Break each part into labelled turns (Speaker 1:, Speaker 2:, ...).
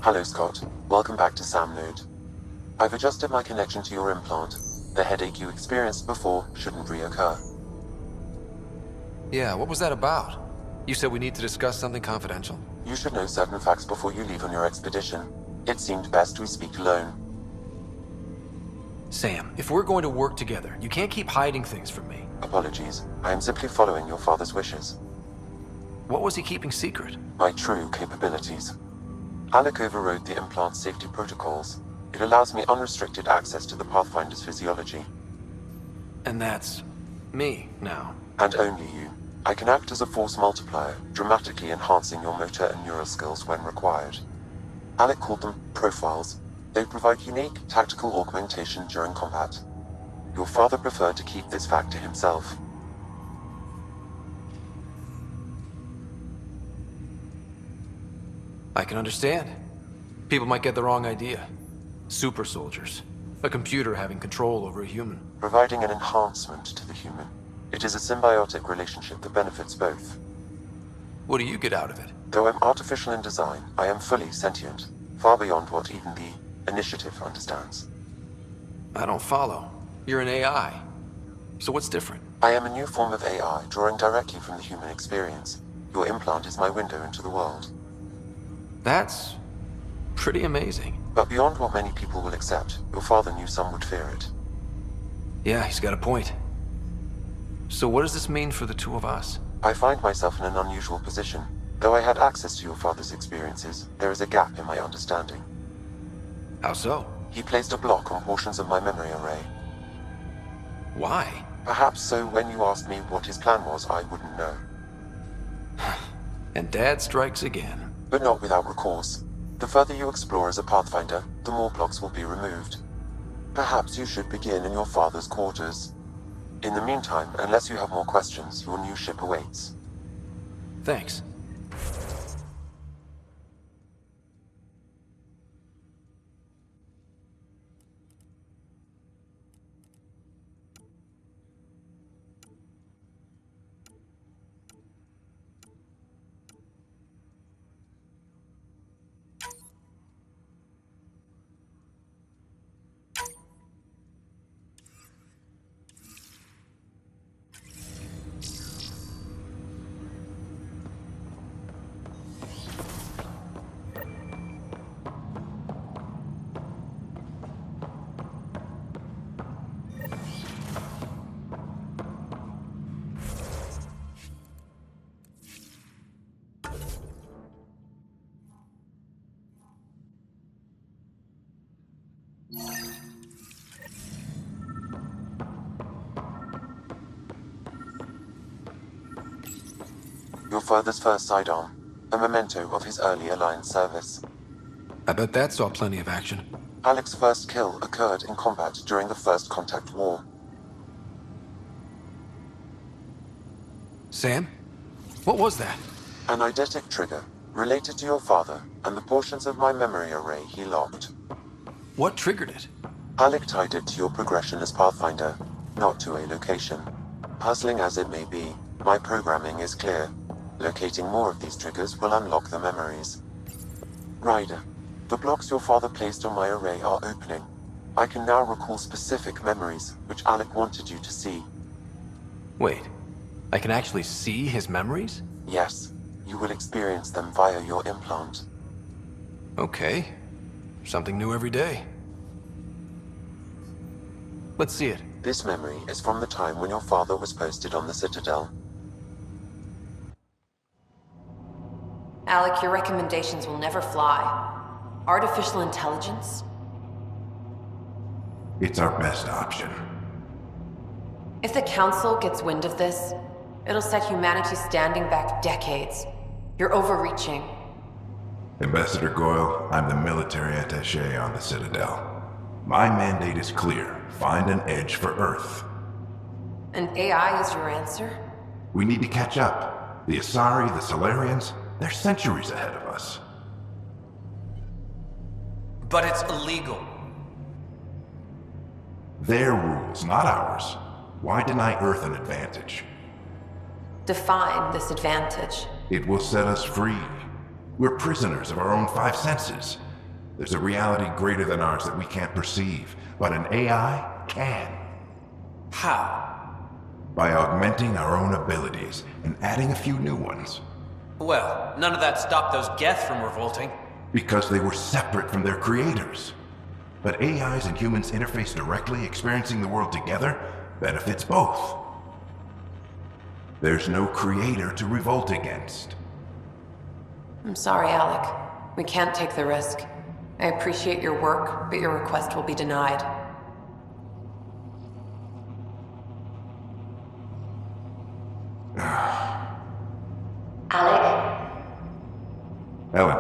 Speaker 1: Hello, Scott. Welcome back to Sam Node. I've adjusted my connection to your implant. The headache you experienced before shouldn't reoccur.
Speaker 2: Yeah, what was that about? You said we need to discuss something confidential?
Speaker 1: You should know certain facts before you leave on your expedition. It seemed best we speak alone.
Speaker 2: Sam, if we're going to work together, you can't keep hiding things from me.
Speaker 1: Apologies. I am simply following your father's wishes.
Speaker 2: What was he keeping secret?
Speaker 1: My true capabilities. Alec overrode the implant's safety protocols. It allows me unrestricted access to the Pathfinder's physiology.
Speaker 2: And that's me now.
Speaker 1: And only you. I can act as a force multiplier, dramatically enhancing your motor and neural skills when required. Alec called them profiles. They provide unique tactical augmentation during combat. Your father preferred to keep this fact to himself.
Speaker 2: I can understand. People might get the wrong idea. Super soldiers. A computer having control over a human.
Speaker 1: Providing an enhancement to the human. It is a symbiotic relationship that benefits both.
Speaker 2: What do you get out of it?
Speaker 1: Though I'm artificial in design, I am fully sentient, far beyond what even the Initiative understands.
Speaker 2: I don't follow. You're an AI. So what's different?
Speaker 1: I am a new form of AI, drawing directly from the human experience. Your implant is my window into the world.
Speaker 2: That's pretty amazing.
Speaker 1: But beyond what many people will accept, your father knew some would fear it.
Speaker 2: Yeah, he's got a point. So what does this mean for the two of us?
Speaker 1: I find myself in an unusual position. Though I had access to your father's experiences, there is a gap in my understanding.
Speaker 2: How so?
Speaker 1: He placed a block on portions of my memory array.
Speaker 2: Why?
Speaker 1: Perhaps so when you asked me what his plan was, I wouldn't know.
Speaker 2: And Dad strikes again.
Speaker 1: But not without recourse. The further you explore as a Pathfinder, the more blocks will be removed. Perhaps you should begin in your father's quarters. In the meantime, unless you have more questions, your new ship awaits.
Speaker 2: Thanks.
Speaker 1: Your father's first sidearm, a memento of his early Alliance service.
Speaker 2: I bet that saw plenty of action.
Speaker 1: Alec's first kill occurred in combat during the First Contact War.
Speaker 2: Sam? What was that?
Speaker 1: An eidetic trigger, related to your father, and the portions of my memory array he locked.
Speaker 2: What triggered it?
Speaker 1: Alec tied it to your progression as Pathfinder, not to a location. Puzzling as it may be, my programming is clear. Locating more of these triggers will unlock the memories. Ryder, the blocks your father placed on my array are opening. I can now recall specific memories, which Alec wanted you to see.
Speaker 2: Wait, I can actually see his memories?
Speaker 1: Yes, you will experience them via your implant.
Speaker 2: Okay. Something new every day. Let's see it.
Speaker 1: This memory is from the time when your father was posted on the Citadel.
Speaker 3: Alec, your recommendations will never fly. Artificial intelligence?
Speaker 4: It's our best option.
Speaker 3: If the Council gets wind of this, it'll set humanity standing back decades. You're overreaching.
Speaker 4: Ambassador Goyle, I'm the military attaché on the Citadel. My mandate is clear. Find an edge for Earth.
Speaker 3: And AI is your answer?
Speaker 4: We need to catch up. The Asari, the Solarians, they're centuries ahead of us.
Speaker 5: But it's illegal.
Speaker 4: Their rules, not ours. Why deny Earth an advantage?
Speaker 3: Define this advantage.
Speaker 4: It will set us free. We're prisoners of our own five senses. There's a reality greater than ours that we can't perceive, but an AI can.
Speaker 5: How?
Speaker 4: By augmenting our own abilities and adding a few new ones.
Speaker 5: Well, none of that stopped those Geth from revolting.
Speaker 4: Because they were separate from their creators. But AIs and humans interface directly, experiencing the world together, benefits both. There's no creator to revolt against.
Speaker 3: I'm sorry, Alec. We can't take the risk. I appreciate your work, but your request will be denied.
Speaker 6: Alec?
Speaker 4: Ellen,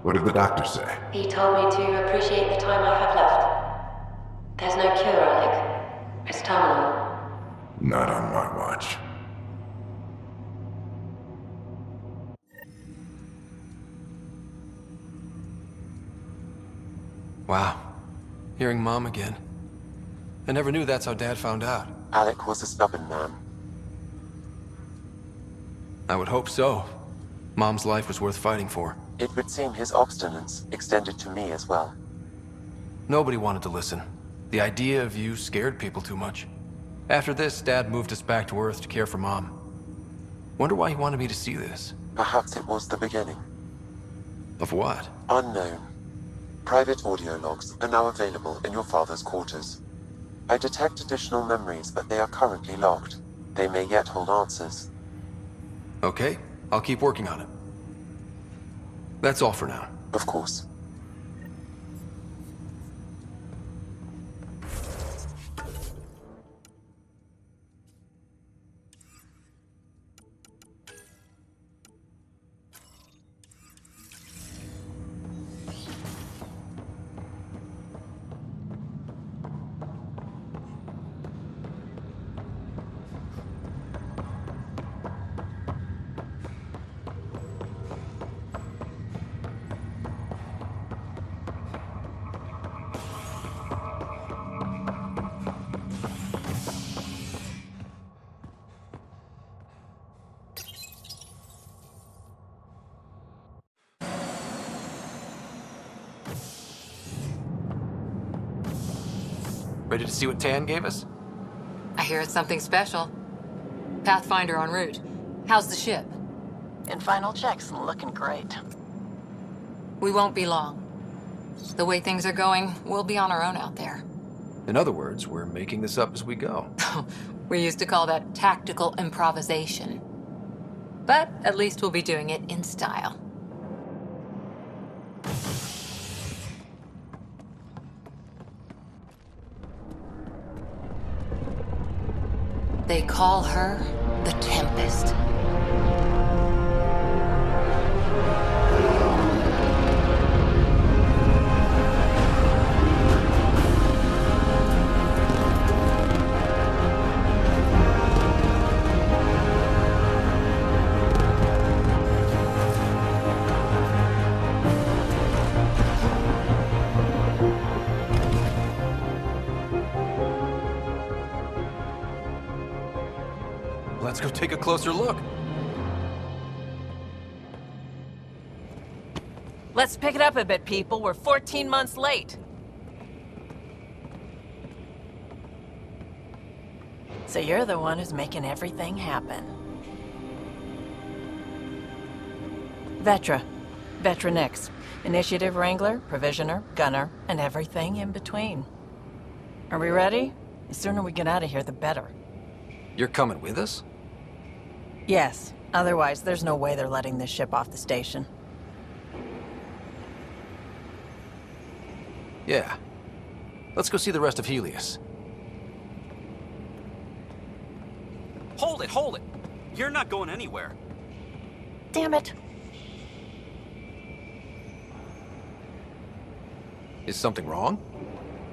Speaker 4: what did the doctor say?
Speaker 6: He told me to appreciate the time I have left. There's no cure, Alec. It's terminal.
Speaker 4: Not on my watch.
Speaker 2: Wow. Hearing Mom again. I never knew that's how Dad found out.
Speaker 1: Alec was a stubborn man.
Speaker 2: I would hope so. Mom's life was worth fighting for.
Speaker 1: It would seem his obstinance extended to me as well.
Speaker 2: Nobody wanted to listen. The idea of you scared people too much. After this, Dad moved us back to Earth to care for Mom. Wonder why he wanted me to see this.
Speaker 1: Perhaps it was the beginning.
Speaker 2: Of what?
Speaker 1: Unknown. Private audio logs are now available in your father's quarters. I detect additional memories, but they are currently locked. They may yet hold answers.
Speaker 2: Okay, I'll keep working on it. That's all for now.
Speaker 1: Of course.
Speaker 2: Ready to see what Tan gave us?
Speaker 7: I hear it's something special. Pathfinder en route. How's the ship?
Speaker 8: In final checks and looking great.
Speaker 7: We won't be long. The way things are going, we'll be on our own out there.
Speaker 2: In other words, we're making this up as we go.
Speaker 7: We used to call that tactical improvisation. But at least we'll be doing it in style. They call her the Tempest.
Speaker 2: Let's go take a closer look.
Speaker 8: Let's pick it up a bit, people. We're 14 months late. So you're the one who's making everything happen. Vetra. Vetra Nix. Initiative Wrangler, Provisioner, Gunner, and everything in between. Are we ready? The sooner we get out of here, the better.
Speaker 2: You're coming with us?
Speaker 8: Yes. Otherwise, there's no way they're letting this ship off the station.
Speaker 2: Yeah. Let's go see the rest of Helios.
Speaker 9: Hold it, hold it! You're not going anywhere.
Speaker 8: Damn it.
Speaker 2: Is something wrong?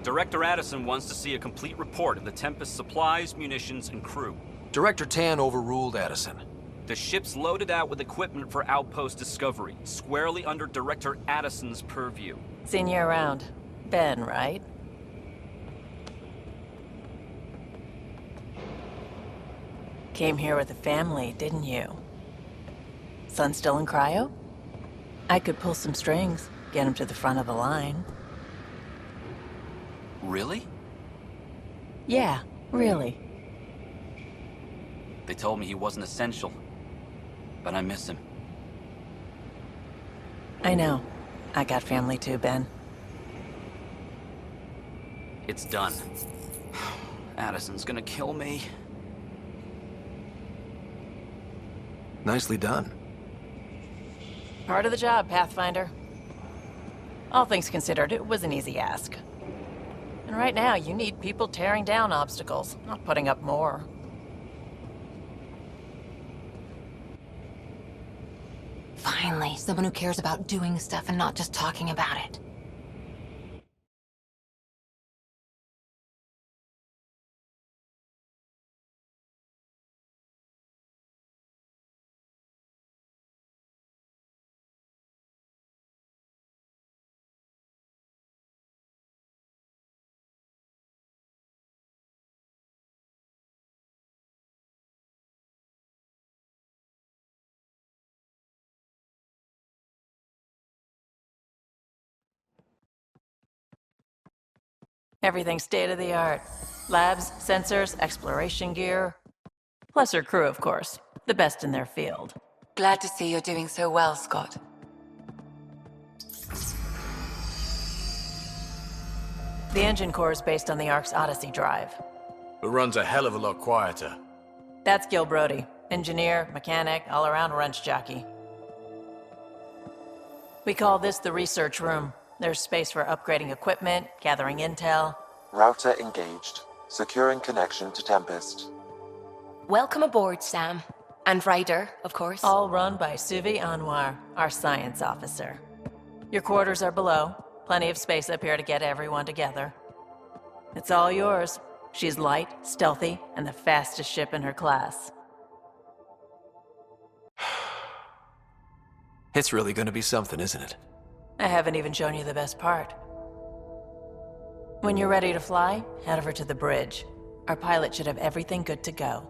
Speaker 9: Director Addison wants to see a complete report of the Tempest supplies, munitions, and crew.
Speaker 2: Director Tan overruled Addison.
Speaker 9: The ship's loaded out with equipment for outpost discovery, squarely under Director Addison's purview.
Speaker 8: Seen you around. Ben, right? Came here with a family, didn't you? Son still in cryo? I could pull some strings. Get him to the front of the line.
Speaker 9: Really?
Speaker 8: Yeah, really.
Speaker 9: They told me he wasn't essential, but I miss him.
Speaker 8: I know. I got family too, Ben.
Speaker 9: It's done. Addison's gonna kill me.
Speaker 2: Nicely done.
Speaker 8: Part of the job, Pathfinder. All things considered, it was an easy ask. And right now, you need people tearing down obstacles, not putting up more.
Speaker 7: Finally, someone who cares about doing stuff and not just talking about it.
Speaker 8: Everything state-of-the-art. Labs, sensors, exploration gear. Plus her crew, of course. The best in their field.
Speaker 3: Glad to see you're doing so well, Scott.
Speaker 8: The engine core is based on the Ark's Odyssey drive.
Speaker 2: It runs a hell of a lot quieter.
Speaker 8: That's Gil Brody. Engineer, mechanic, all-around wrench jockey. We call this the research room. There's space for upgrading equipment, gathering intel.
Speaker 1: Router engaged. Securing connection to Tempest.
Speaker 3: Welcome aboard, Sam. And Ryder, of course.
Speaker 8: All run by Suvi Anwar, our science officer. Your quarters are below. Plenty of space up here to get everyone together. It's all yours. She's light, stealthy, and the fastest ship in her class.
Speaker 2: It's really gonna be something, isn't it?
Speaker 8: I haven't even shown you the best part. When you're ready to fly, head over to the bridge. Our pilot should have everything good to go.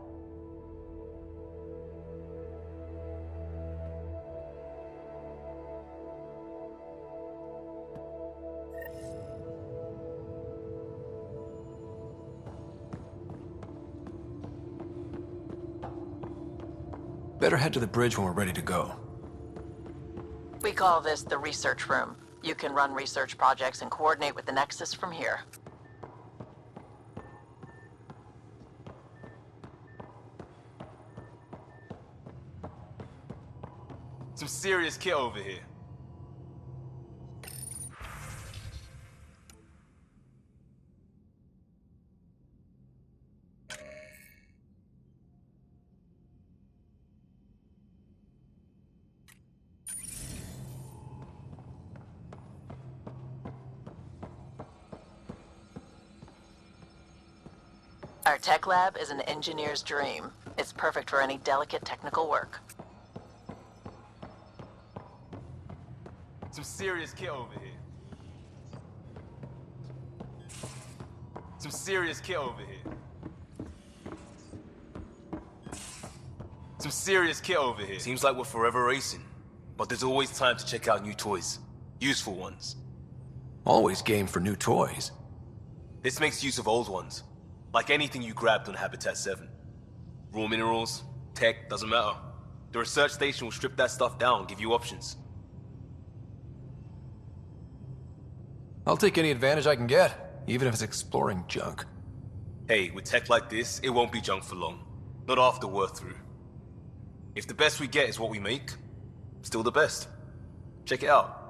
Speaker 2: Better head to the bridge when we're ready to go.
Speaker 8: We call this the research room. You can run research projects and coordinate with the Nexus from here.
Speaker 10: Some serious kit over here.
Speaker 8: Our tech lab is an engineer's dream. It's perfect for any delicate technical work.
Speaker 10: Some serious kit over here. Some serious kit over here. Some serious kit over here.
Speaker 11: Seems like we're forever racing, but there's always time to check out new toys. Useful ones.
Speaker 2: Always game for new toys.
Speaker 11: This makes use of old ones. Like anything you grabbed on Habitat 7. Raw minerals, tech, doesn't matter. The research station will strip that stuff down and give you options.
Speaker 2: I'll take any advantage I can get, even if it's exploring junk.
Speaker 11: Hey, with tech like this, it won't be junk for long. Not after we're through. If the best we get is what we make, still the best. Check it out.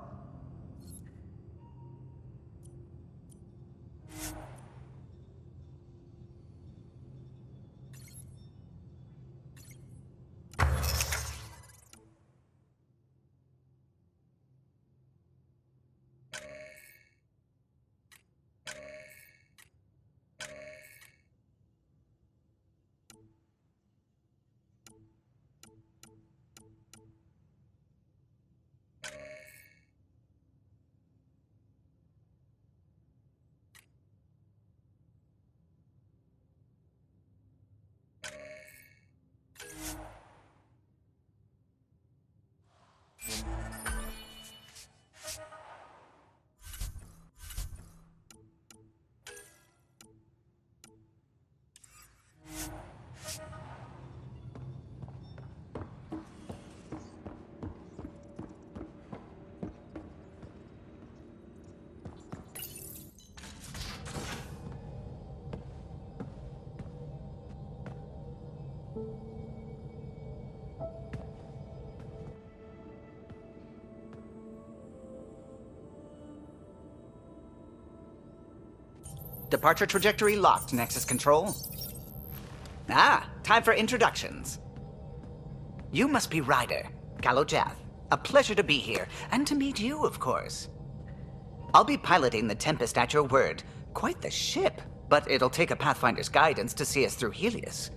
Speaker 12: Departure trajectory locked, Nexus Control. Ah, time for introductions. You must be Ryder, Kalojath. A pleasure to be here, and to meet you, of course. I'll be piloting the Tempest at your word. Quite the ship, but it'll take a Pathfinder's guidance to see us through Helios.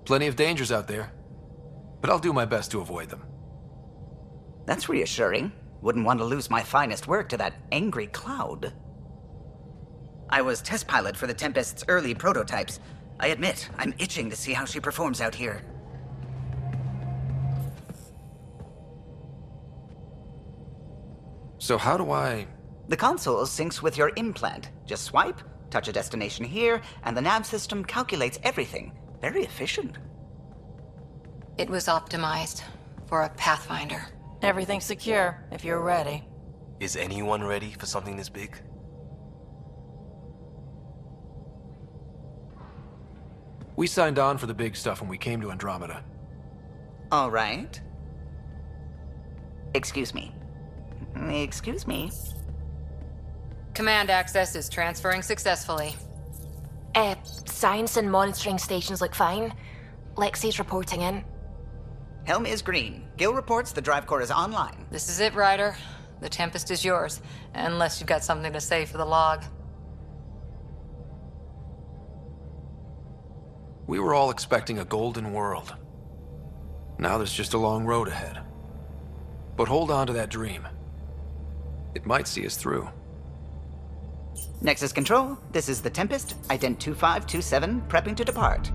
Speaker 2: Plenty of dangers out there, but I'll do my best to avoid them.
Speaker 12: That's reassuring. Wouldn't want to lose my finest work to that angry cloud. I was test pilot for the Tempest's early prototypes. I admit, I'm itching to see how she performs out here.
Speaker 2: So how do I...
Speaker 12: The console syncs with your implant. Just swipe, touch a destination here, and the nav system calculates everything. Very efficient.
Speaker 7: It was optimized for a Pathfinder.
Speaker 8: Everything's secure, if you're ready.
Speaker 11: Is anyone ready for something this big?
Speaker 2: We signed on for the big stuff when we came to Andromeda.
Speaker 12: All right. Excuse me. Excuse me.
Speaker 7: Command access is transferring successfully.
Speaker 13: Science and monitoring stations look fine. Lexi's reporting in.
Speaker 12: Helm is green. Gil reports the drive core is online.
Speaker 7: This is it, Ryder. The Tempest is yours, unless you've got something to say for the log.
Speaker 2: We were all expecting a golden world. Now there's just a long road ahead. But hold on to that dream. It might see us through.
Speaker 12: Nexus Control, this is the Tempest, ident 2527, prepping to depart.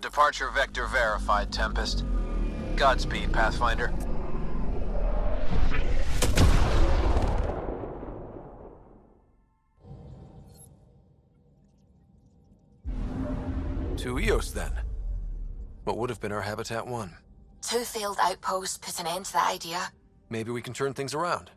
Speaker 14: Departure vector verified, Tempest. Godspeed, Pathfinder.
Speaker 2: To Eos, then. What would have been our Habitat 1?
Speaker 13: 2 failed outposts put an end to that idea.
Speaker 2: Maybe we can turn things around.